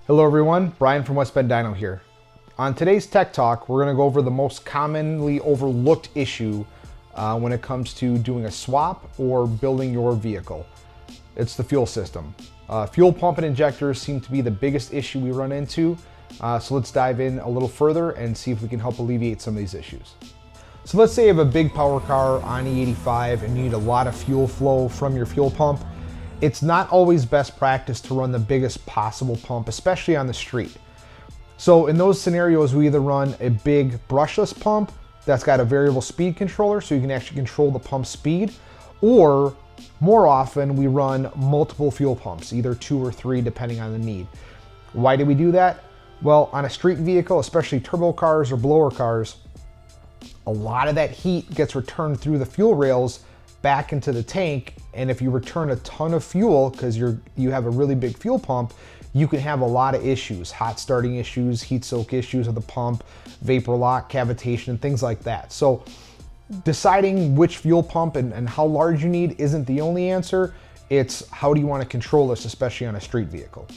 Hello everyone, Brian from West Bend Dyno here. On today's Tech Talk, we're going to go over the most commonly overlooked issue when it comes to doing a swap or building your vehicle. It's the fuel system. Fuel pump and injectors seem to be the biggest issue we run into, so let's dive in a little further and see if we can help alleviate some of these issues. So let's say you have a big power car on E85 and you need a lot of fuel flow from your fuel pump. It's not always best practice to run the biggest possible pump, especially on the street. So in those scenarios, we either run a big brushless pump that's got a variable speed controller so you can actually control the pump speed, or more often we run multiple fuel pumps, either 2 or 3 depending on the need. Why do we do that? Well, on a street vehicle, especially turbo cars or blower cars, a lot of that heat gets returned through the fuel rails back into the tank, and if you return a ton of fuel because you have a really big fuel pump, you can have a lot of issues, hot starting issues, heat soak issues of the pump, vapor lock, cavitation, and things like that. So deciding which fuel pump and how large you need isn't the only answer. It's how do you want to control this, especially on a street vehicle.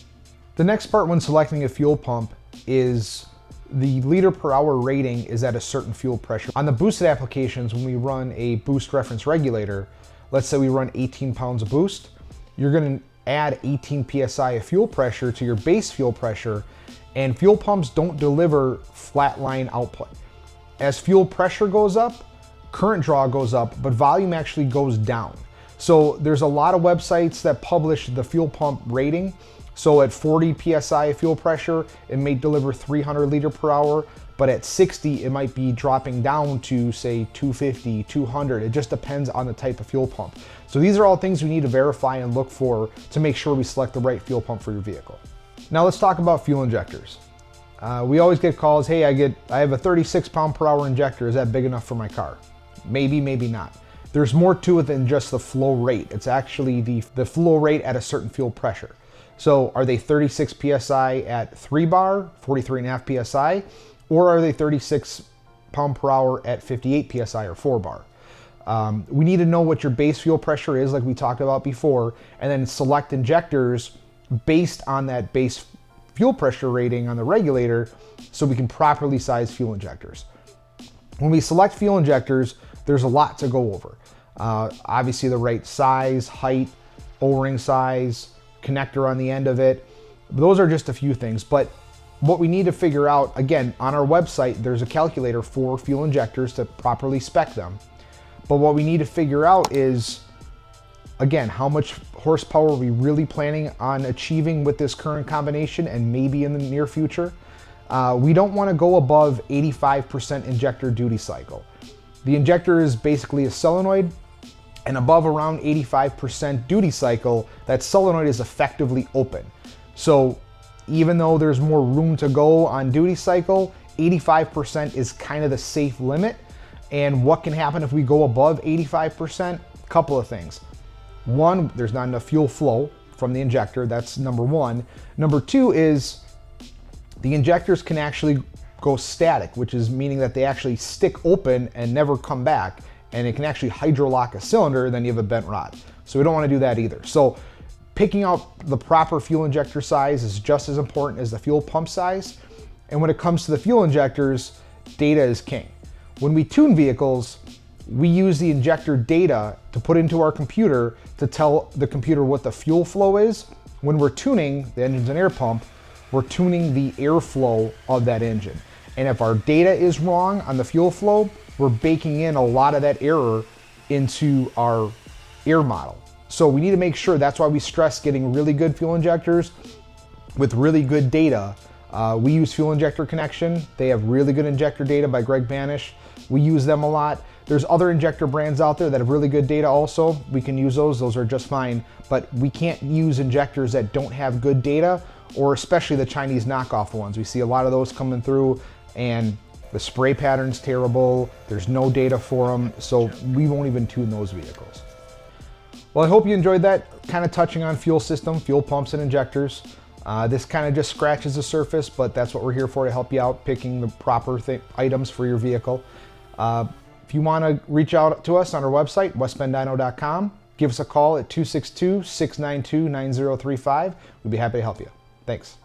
The next part when selecting a fuel pump is the liter per hour rating is at a certain fuel pressure. On the boosted applications, when we run a boost reference regulator, let's say we run 18 pounds of boost, you're gonna add 18 PSI of fuel pressure to your base fuel pressure, and fuel pumps don't deliver flat line output. As fuel pressure goes up, current draw goes up, but volume actually goes down. So there's a lot of websites that publish the fuel pump rating. So at 40 PSI of fuel pressure, it may deliver 300 liter per hour, but at 60, it might be dropping down to say 250, 200. It just depends on the type of fuel pump. So these are all things we need to verify and look for to make sure we select the right fuel pump for your vehicle. Now let's talk about fuel injectors. We always get calls, hey, I have a 36 pound per hour injector. Is that big enough for my car? Maybe, maybe not. There's more to it than just the flow rate. It's actually the flow rate at a certain fuel pressure. So are they 36 PSI at 3 bar, 43.5 PSI, or are they 36 pound per hour at 58 PSI or 4 bar? We need to know what your base fuel pressure is, like we talked about before, and then select injectors based on that base fuel pressure rating on the regulator so we can properly size fuel injectors. When we select fuel injectors, there's a lot to go over. Obviously the right size, height, O-ring size, connector on the end of it. Those are just a few things, but what we need to figure out, again, on our website, there's a calculator for fuel injectors to properly spec them. But what we need to figure out is, again, how much horsepower are we really planning on achieving with this current combination and maybe in the near future. We don't want to go above 85% injector duty cycle. The injector is basically a solenoid, and above around 85% duty cycle, that solenoid is effectively open. So even though there's more room to go on duty cycle, 85% is kind of the safe limit. And what can happen if we go above 85%? A couple of things. One, there's not enough fuel flow from the injector. That's number one. Number two is the injectors can actually go static, which is meaning that they actually stick open and never come back. And it can actually hydrolock a cylinder, then you have a bent rod. So we don't want to do that either. So picking out the proper fuel injector size is just as important as the fuel pump size. And when it comes to the fuel injectors, data is king. When we tune vehicles, we use the injector data to put into our computer to tell the computer what the fuel flow is. When we're tuning the engine's an air pump, we're tuning the airflow of that engine. And if our data is wrong on the fuel flow, we're baking in a lot of that error into our air model. So we need to make sure, that's why we stress getting really good fuel injectors with really good data. We use Fuel Injector Connection. They have really good injector data by Greg Banish. We use them a lot. There's other injector brands out there that have really good data also. We can use those, those are just fine. But we can't use injectors that don't have good data, or especially the Chinese knockoff ones. We see a lot of those coming through, and the spray pattern's terrible, there's no data for them, so we won't even tune those vehicles. Well, I hope you enjoyed that, kind of touching on fuel system, fuel pumps and injectors. This kind of just scratches the surface, but that's what we're here for, to help you out picking the proper items for your vehicle. If you want to reach out to us on our website, westbenddyno.com, give us a call at 262-692-9035. We'd be happy to help you. Thanks.